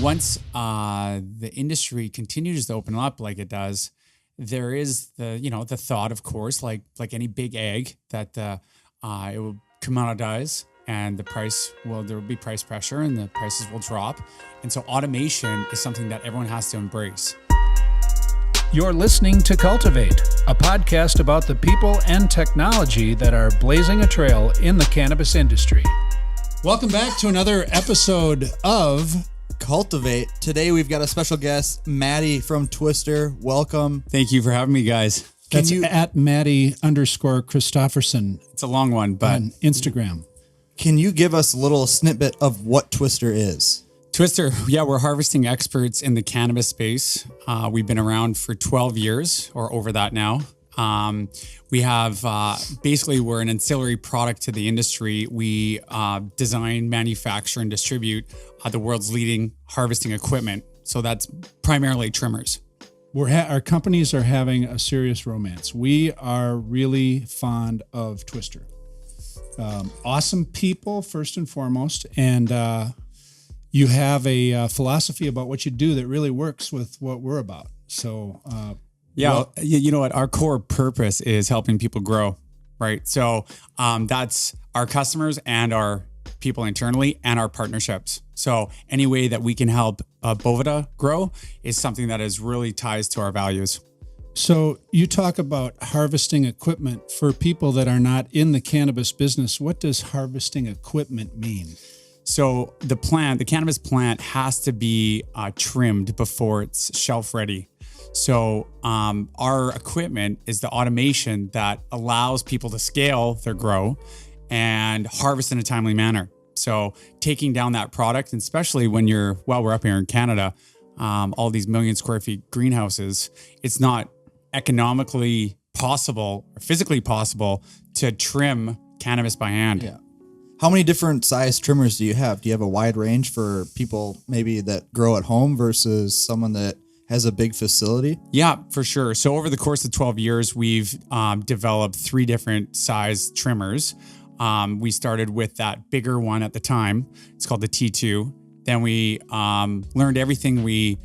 once the industry continues to open up like it does, there is the thought, of course, like any big egg, that it will commoditize and there will be price pressure and the prices will drop. And so automation is something that everyone has to embrace. You're listening to Cultivate, a podcast about the people and technology that are blazing a trail in the cannabis industry. Welcome back to another episode of Cultivate. Today we've got a special guest, Matty from Twister. Welcome. Thank you for having me, guys. That's at Matty_Christopherson. It's a long one, but on Instagram. Can you give us a little snippet of what Twister is? Twister, we're harvesting experts in the cannabis space. We've been around for 12 years or over that now. We have, we're an ancillary product to the industry. We design, manufacture, and distribute the world's leading harvesting equipment. So that's primarily trimmers. Our companies are having a serious romance. We are really fond of Twister. Awesome people, first and foremost. And you have a philosophy about what you do that really works with what we're about. So, you know what? Our core purpose is helping people grow, right? So that's our customers and our people internally and our partnerships. So any way that we can help Boveda grow is something that is really ties to our values. So you talk about harvesting equipment. For people that are not in the cannabis business, what does harvesting equipment mean? So the cannabis plant has to be trimmed before it's shelf ready. So our equipment is the automation that allows people to scale their grow and harvest in a timely manner. So taking down that product, and especially when we're up here in Canada, all these million square feet greenhouses, it's not economically possible or physically possible to trim cannabis by hand. Yeah. How many different size trimmers do you have? Do you have a wide range for people maybe that grow at home versus someone that has a big facility? Yeah, for sure. So over the course of 12 years, we've developed 3 different size trimmers. We started with that bigger one at the time. It's called the T2. Then we learned everything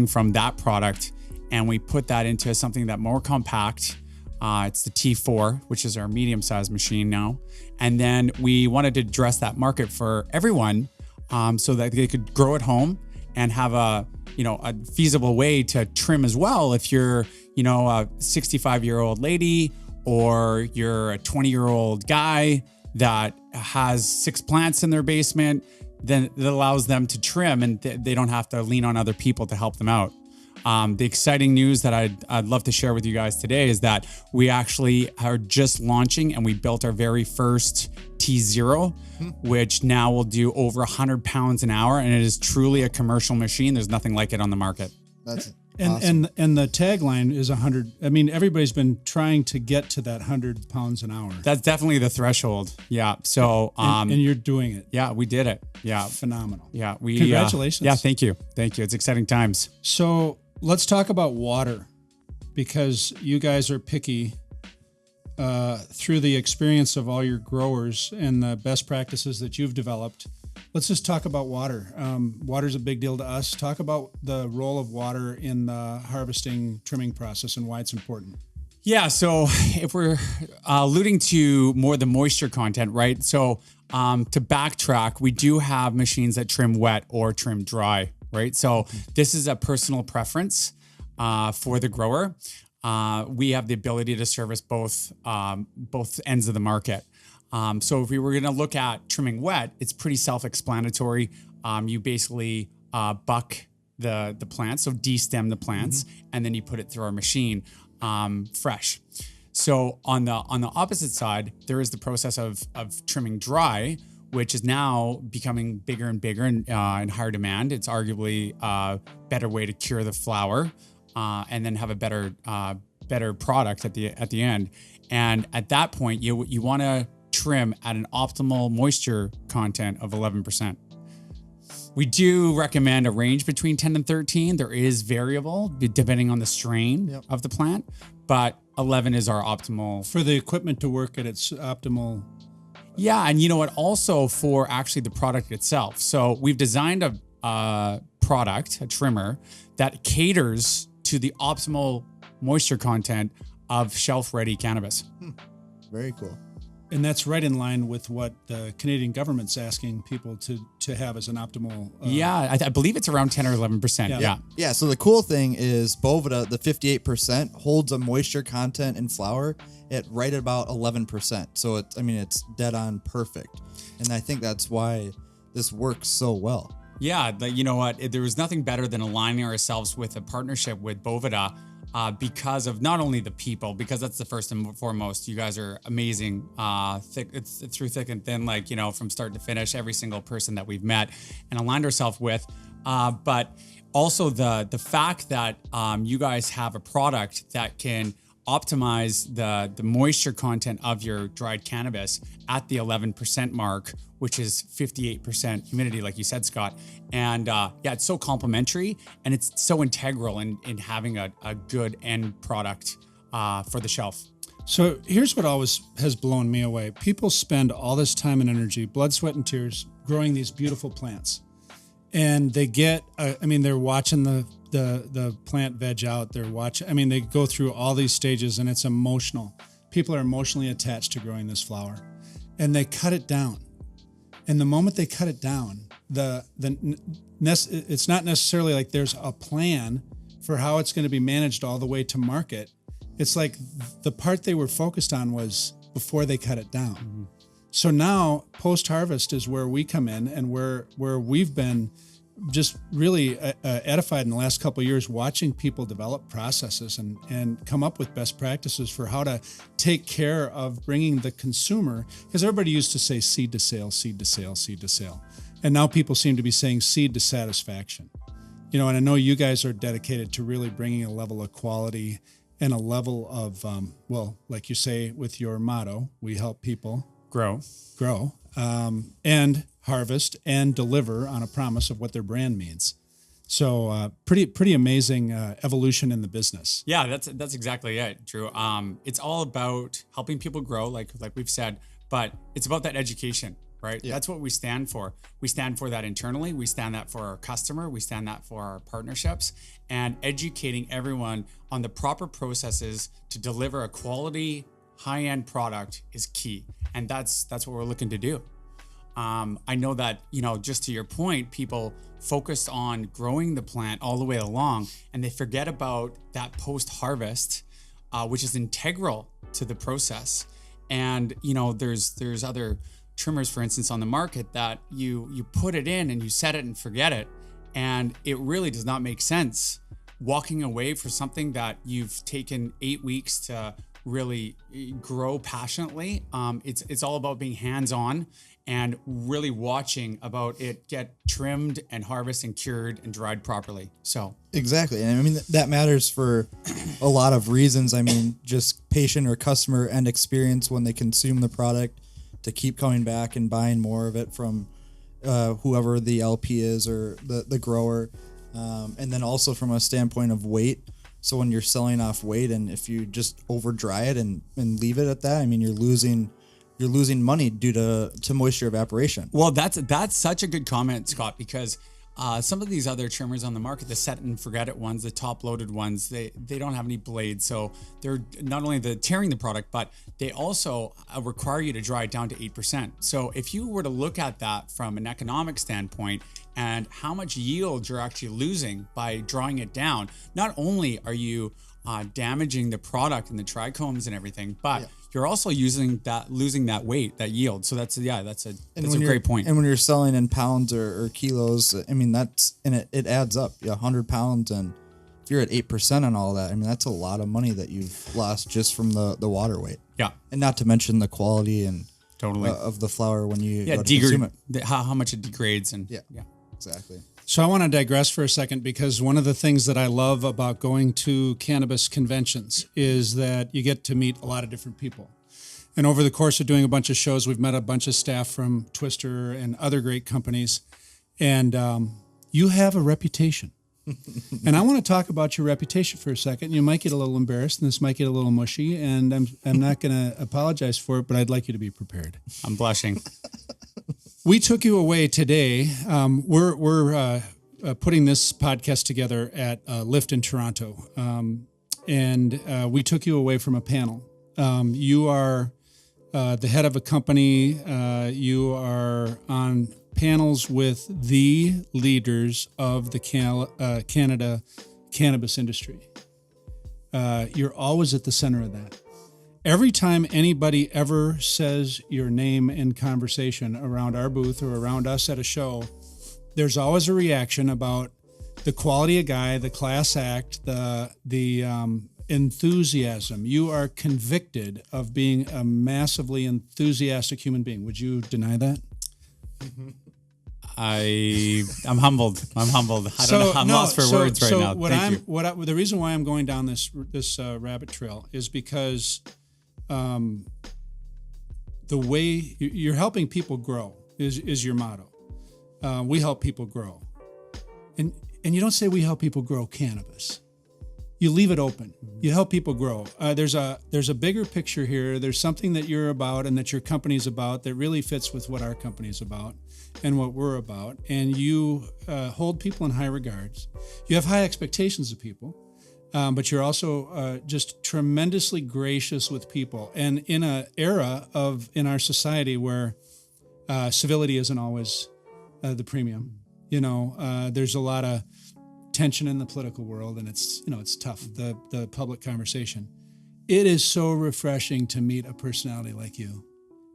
from that product, and we put that into something that more compact. It's the T4, which is our medium-sized machine now. And then we wanted to address that market for everyone, so that they could grow at home and have a feasible way to trim as well. If you're, a 65-year-old lady, or you're a 20-year-old guy that has 6 plants in their basement, then it allows them to trim and they don't have to lean on other people to help them out. The exciting news that I'd love to share with you guys today is that we actually are just launching, and we built our very first T0, which now will do over 100 pounds an hour, and it is truly a commercial machine. There's nothing like it on the market. That's awesome. And the tagline is 100. I mean, everybody's been trying to get to that 100 pounds an hour. That's definitely the threshold. Yeah. So, and you're doing it. Yeah, we did it. Yeah. Phenomenal. Yeah. Congratulations. Yeah. Thank you. It's exciting times. So let's talk about water, because you guys are picky through the experience of all your growers and the best practices that you've developed. Let's just talk about water. Water's a big deal to us. Talk about the role of water in the harvesting, trimming process and why it's important. Yeah. So if we're alluding to more the moisture content, right? So to backtrack, we do have machines that trim wet or trim dry, right? So this is a personal preference for the grower. We have the ability to service both ends of the market. So if we were going to look at trimming wet, it's pretty self-explanatory. You basically buck the plants, so de-stem the plants, and then you put it through our machine fresh. So on the opposite side, there is the process of trimming dry, which is now becoming bigger and bigger and in higher demand. It's arguably a better way to cure the flower and then have a better product at the end. And at that point, you want to trim at an optimal moisture content of 11%. We do recommend a range between 10 and 13. There is variable depending on the strain of the plant, but 11 is our optimal. For the equipment to work at its optimal. Yeah, and you know what? Also for actually the product itself. So we've designed product, a trimmer, that caters to the optimal moisture content of shelf-ready cannabis. Very cool. And that's right in line with what the Canadian government's asking people to have as an optimal. I believe it's around 10 or 11%. Yeah. Yeah. So the cool thing is Boveda, the 58%, holds a moisture content in flower at right about 11%. So it's dead on perfect. And I think that's why this works so well. Yeah. You know what? There was nothing better than aligning ourselves with a partnership with Boveda. Because of not only the people, because that's the first and foremost. You guys are amazing, it's through thick and thin, from start to finish, every single person that we've met and aligned ourselves with. But also the fact that you guys have a product that can optimize the moisture content of your dried cannabis at the 11% mark, which is 58% humidity, like you said, Scott. And it's so complementary and it's so integral in having a good end product for the shelf. So here's what always has blown me away. People spend all this time and energy, blood, sweat, and tears, growing these beautiful plants. And they get, they're watching the plant veg out. They go through all these stages and it's emotional. People are emotionally attached to growing this flower and they cut it down. And the moment they cut it down, it's not necessarily like there's a plan for how it's going to be managed all the way to market. It's like the part they were focused on was before they cut it down. Mm-hmm. So now post-harvest is where we come in and where we've been just really edified in the last couple of years, watching people develop processes and come up with best practices for how to take care of bringing the consumer, because everybody used to say seed to sale, seed to sale, seed to sale. And now people seem to be saying seed to satisfaction. And I know you guys are dedicated to really bringing a level of quality and a level of, like you say with your motto, we help people grow, and harvest and deliver on a promise of what their brand means. So pretty amazing evolution in the business. Yeah, that's exactly it, Drew. It's all about helping people grow, like we've said, but it's about that education, right? Yeah. That's what we stand for. We stand for that internally. We stand that for our customer. We stand that for our partnerships, and educating everyone on the proper processes to deliver a quality, high-end product is key. And that's what we're looking to do. I know that, just to your point, people focus on growing the plant all the way along and they forget about that post-harvest, which is integral to the process. And, there's other trimmers, for instance, on the market that you put it in and you set it and forget it. And it really does not make sense walking away for something that you've taken 8 weeks to really grow passionately. It's all about being hands-on and really watching about it get trimmed and harvested and cured and dried properly. So exactly. And that matters for a lot of reasons. Just patient or customer end experience when they consume the product, to keep coming back and buying more of it from whoever the LP is or the grower. And then also from a standpoint of weight. So when you're selling off weight, and if you just over dry it and leave it at that, you're losing money due to moisture evaporation. Well, that's such a good comment, Scott, because some of these other trimmers on the market, the set and forget it ones, the top loaded ones, they don't have any blades. So they're not only tearing the product, but they also require you to dry it down to 8%. So if you were to look at that from an economic standpoint and how much yield you're actually losing by drawing it down, not only are you damaging the product and the trichomes and everything, but you're also losing that weight, that yield. So that's a great point. And when you're selling in pounds or kilos, it adds up. 100 pounds, and if you're at 8% on all that, that's a lot of money that you've lost just from the water weight. Yeah, and not to mention the quality and totally of the flower when you go to consume it. How much it degrades and exactly. So I want to digress for a second, because one of the things that I love about going to cannabis conventions is that you get to meet a lot of different people. And over the course of doing a bunch of shows, we've met a bunch of staff from Twister and other great companies. And you have a reputation. And I want to talk about your reputation for a second. You might get a little embarrassed, and this might get a little mushy, and I'm not going to apologize for it, but I'd like you to be prepared. I'm blushing. we took you away today. We're putting this podcast together at Lift in Toronto, and we took you away from a panel. You are the head of a company. You are on panels with the leaders of the Canada cannabis industry. You're always at the center of that. Every time anybody ever says your name in conversation around our booth or around us at a show, there's always a reaction about the quality of guy, the class act, the enthusiasm. You are convicted of being a massively enthusiastic human being. Would you deny that? I'm humbled. I'm lost for words right now. Thank you. The reason why I'm going down this rabbit trail is because the way you're helping people grow is your motto. We help people grow, and you don't say we help people grow cannabis. You leave it open. You help people grow. There's a bigger picture here. There's something that you're about and that your company's about that really fits with what our company's about and what we're about. And you hold people in high regards. You have high expectations of people, but you're also just tremendously gracious with people. And in an era in our society where civility isn't always the premium, there's a lot of tension in the political world, and it's tough, the public conversation. It is so refreshing to meet a personality like you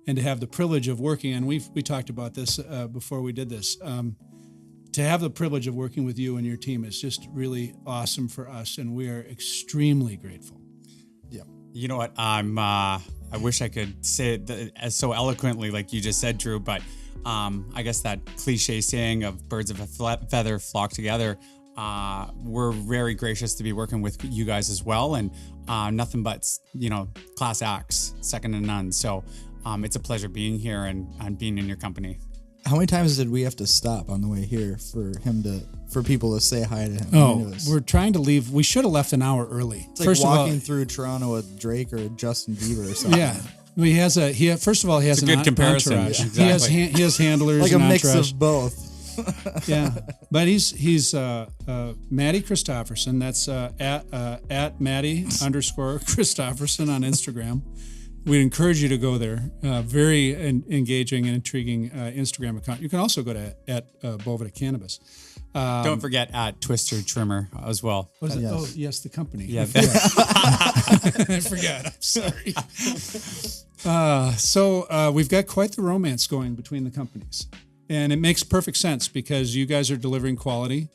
and to have the privilege of working, and we talked about this before we did this, to have the privilege of working with you and your team is just really awesome for us, and we are extremely grateful. Yeah. You know what? I wish I could say it as so eloquently like you just said, Drew, but I guess that cliche saying of birds of a feather flock together. We're very gracious to be working with you guys as well, and nothing but class acts, second to none. So it's a pleasure being here and being in your company. How many times did we have to stop on the way here for people to say hi to him? Oh, we're trying to leave. We should have left an hour early. It's like walking through Toronto with Drake or Justin Bieber or something. Yeah. Well, first of all, he has a good comparison. Entourage. Yeah. Exactly. He has handlers, like and a mix entourage. of both. Yeah, but he's Matty Christopherson. That's at Matty _Christopherson on Instagram. We'd encourage you to go there. Very engaging and intriguing Instagram account. You can also go to at Boveda Cannabis. Don't forget at Twister Trimmer as well. What is it? Yes. Oh, yes, the company. Yeah. I forgot. I'm sorry. So we've got quite the romance going between the companies. And it makes perfect sense because you guys are delivering quality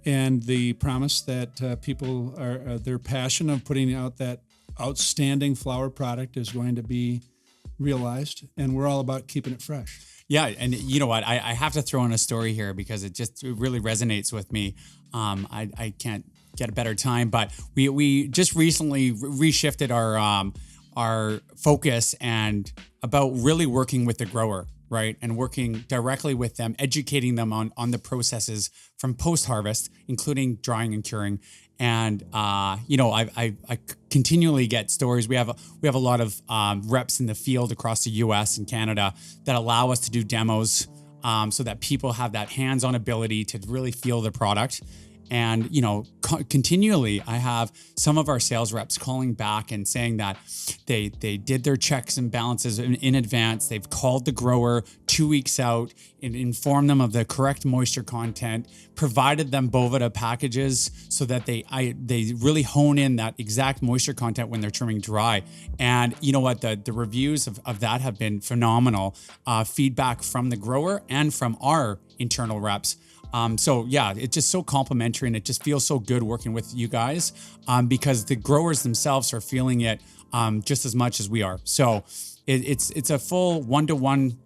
and the promise that people are, their passion of putting out that outstanding flower product is going to be realized. And we're all about keeping it fresh. Yeah. And you know what? I have to throw in a story here because it really resonates with me. I can't get a better time, but we just recently reshifted our focus and about really working with the grower. Right. And working directly with them, educating them on the processes from post-harvest, including drying and curing. And, I continually get stories. We have a lot of reps in the field across the US and Canada that allow us to do demos so that people have that hands-on ability to really feel the product. And, continually, I have some of our sales reps calling back and saying that they did their checks and balances in advance. They've called the grower 2 weeks out and informed them of the correct moisture content, provided them Boveda packages so that they really hone in that exact moisture content when they're trimming dry. And you know what? The reviews of that have been phenomenal. Feedback from the grower and from our internal reps. So yeah, it's just so complimentary and it just feels so good working with you guys because the growers themselves are feeling it just as much as we are. So it's a full one-to-one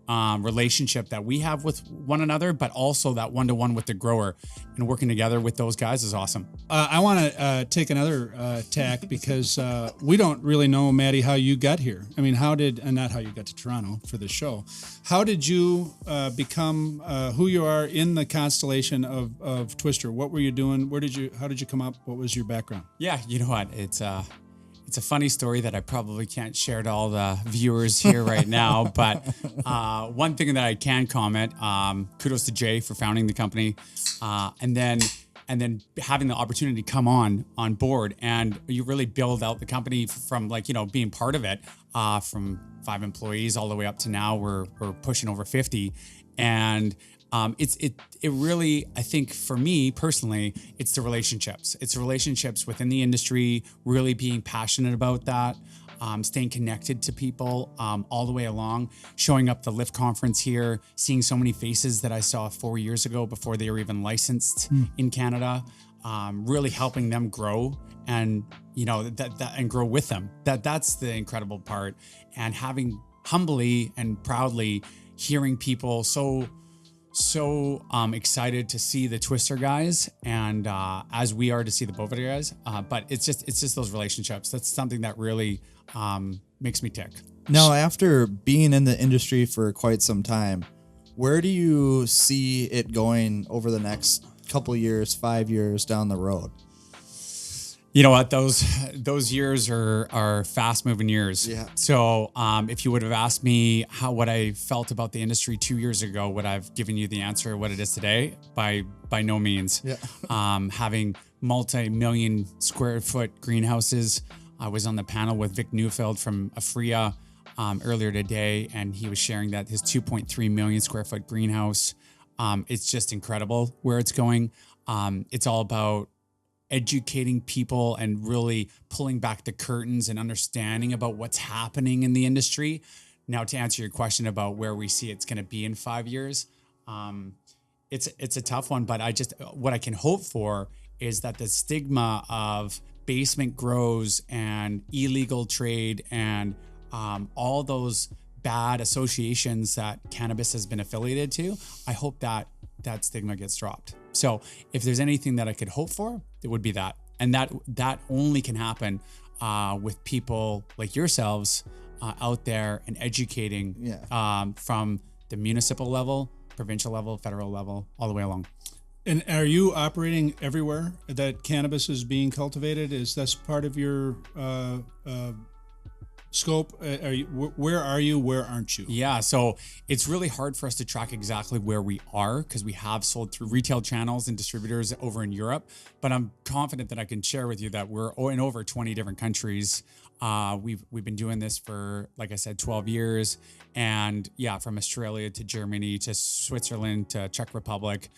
relationship that we have with one another, but also that one-to-one with the grower, and working together with those guys is awesome. I want to take another tack because we don't really know, Matty, how you got here. I mean, not how you got to Toronto for the show. How did you become who you are in the constellation of Twister? What were you doing? How did you come up? What was your background? Yeah, you know what? it's a funny story that I probably can't share to all the viewers here right now. But one thing that I can comment, kudos to Jay for founding the company, and then having the opportunity to come on board, and you really build out the company from being part of it, from 5 employees all the way up to now we're pushing over 50, and it really, I think for me personally, it's the relationships. It's relationships within the industry, really being passionate about that, staying connected to people all the way along, showing up the Lift conference here, seeing so many faces that I saw 4 years ago before they were even licensed in Canada, really helping them grow and, and grow with them. That's the incredible part. And having humbly and proudly hearing people so excited to see the Twister guys, and as we are to see the Boveda guys. But it's just those relationships. That's something that really makes me tick. Now, after being in the industry for quite some time, where do you see it going over the next couple years, 5 years down the road? You know what? Those years are fast moving years. Yeah. So if you would have asked me what I felt about the industry 2 years ago, would I've given you the answer what it is today? By no means. Yeah. Having multi-million square foot greenhouses. I was on the panel with Vic Neufeld from Afria earlier today, and he was sharing that his 2.3 million square foot greenhouse. It's just incredible where it's going. It's all about educating people and really pulling back the curtains and understanding about what's happening in the industry. Now, to answer your question about where we see it's going to be in 5 years, it's a tough one, but what I can hope for is that the stigma of basement grows and illegal trade and all those bad associations that cannabis has been affiliated to, I hope that stigma gets dropped. So if there's anything that I could hope for, it would be that. And that only can happen with people like yourselves out there and educating from the municipal level, provincial level, federal level, all the way along. And are you operating everywhere that cannabis is being cultivated? Is this part of your scope? Where are you? Where aren't you? Yeah, so it's really hard for us to track exactly where we are because we have sold through retail channels and distributors over in Europe. But I'm confident that I can share with you that we're in over 20 different countries. We've been doing this for, like I said, 12 years. And yeah, from Australia to Germany to Switzerland to Czech Republic,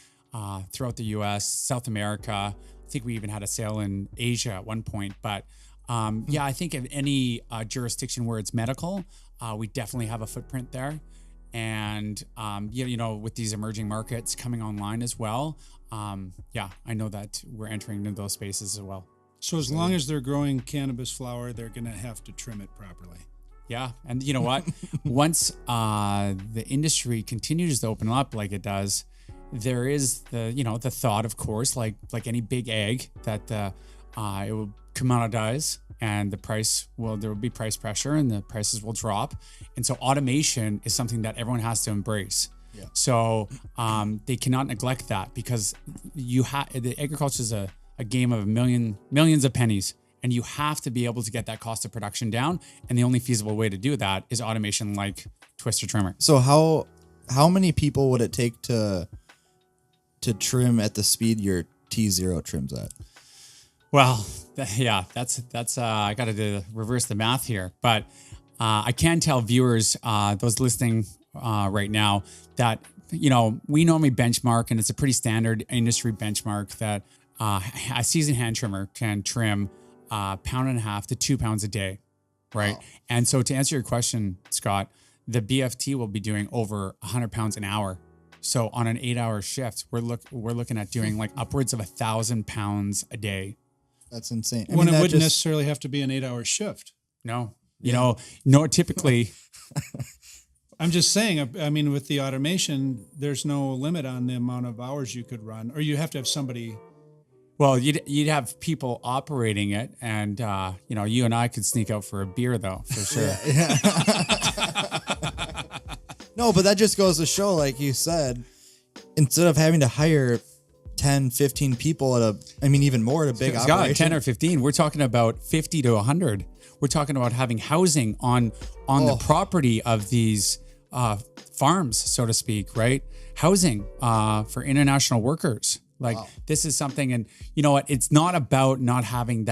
throughout the US, South America. I think we even had a sale in Asia at one point. But yeah, I think in any jurisdiction where it's medical, we definitely have a footprint there. And, with these emerging markets coming online as well, I know that we're entering into those spaces as well. So as long as they're growing cannabis flower, they're going to have to trim it properly. Yeah. And you know what? Once the industry continues to open up like it does, there is the thought, of course, like any big egg, that it will commoditize and there will be price pressure and the prices will drop. And so automation is something that everyone has to embrace. Yeah. So they cannot neglect that because the agriculture is a game of millions of pennies, and you have to be able to get that cost of production down. And the only feasible way to do that is automation like Twister Trimmer. So how many people would it take to trim at the speed your T0 trims at? Well, that's I got to reverse the math here, but I can tell viewers, those listening right now, that we normally benchmark, and it's a pretty standard industry benchmark, that a seasoned hand trimmer can trim 1.5 pounds to 2 pounds a day, right? Wow. And so to answer your question, Scott, the BFT will be doing over 100 pounds an hour. So on an 8-hour shift, we're looking at doing like upwards of 1,000 pounds a day. That's insane. It wouldn't necessarily have to be an 8-hour shift. No, typically. I'm just saying, I mean, with the automation, there's no limit on the amount of hours you could run, or you have to have somebody. Well, you'd have people operating it, and you and I could sneak out for a beer, though, for sure. Yeah. No, but that just goes to show, like you said, instead of having to hire 10, 15 people even more at a big Scott, operation. 10 or 15. We're talking about 50 to 100. We're talking about having housing on the property of these farms, so to speak, right? Housing for international workers. This is something, and you know what? It's not about not having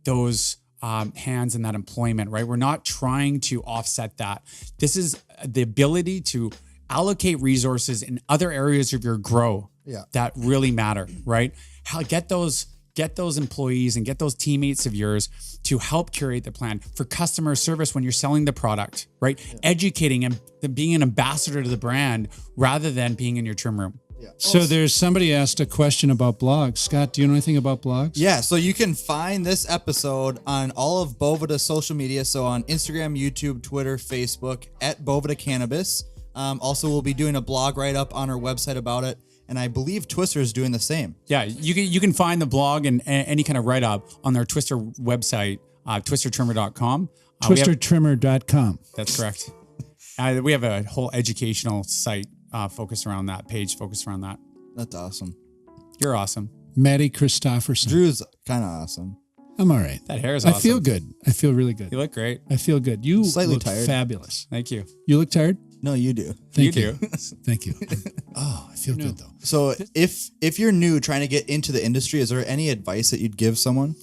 those hands and that employment, right? We're not trying to offset that. This is the ability to allocate resources in other areas of your grow that really matter, right? Get those employees and get those teammates of yours to help curate the plan for customer service when you're selling the product, right? Yeah. Educating and being an ambassador to the brand rather than being in your trim room. Yeah. So there's somebody asked a question about blogs. Scott, do you know anything about blogs? Yeah, so you can find this episode on all of Boveda's social media. So on Instagram, YouTube, Twitter, Facebook, at Boveda Cannabis. Also, we'll be doing a blog write-up on our website about it. And I believe Twister is doing the same. Yeah, you can find the blog and any kind of write-up on their Twister website, twistertrimmer.com. Twistertrimmer.com. That's correct. We have a whole educational site focused around that, page focused around that. That's awesome. You're awesome. Matty Christopherson. Drew's kind of awesome. I'm all right. That hair is awesome. I feel good. I feel really good. You look great. I feel good. You slightly look tired. Fabulous. Thank you. You look tired? No, you do. Thank you. Do. Thank you. Oh, I feel good though. So if you're new trying to get into the industry, is there any advice that you'd give someone?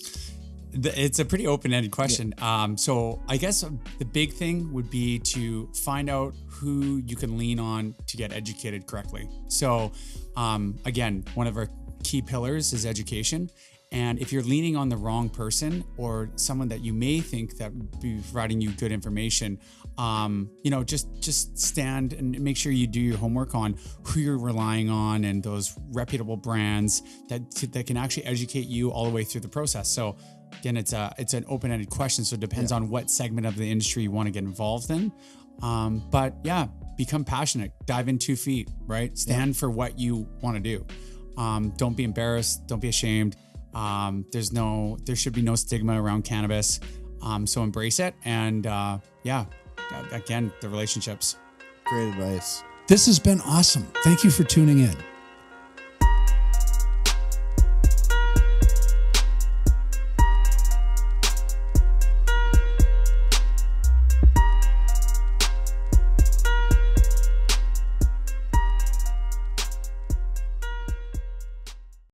It's a pretty open-ended question. Yeah. So I guess the big thing would be to find out who you can lean on to get educated correctly. So again, one of our key pillars is education. And if you're leaning on the wrong person or someone that you may think that would be providing you good information, just stand and make sure you do your homework on who you're relying on and those reputable brands that can actually educate you all the way through the process. So again, it's an open-ended question. So it depends on what segment of the industry you want to get involved in. But yeah, become passionate, dive in 2 feet, right? Stand for what you want to do. Don't be embarrassed. Don't be ashamed. There should be no stigma around cannabis. So embrace it. And again, the relationships. Great advice. This has been awesome. Thank you for tuning in.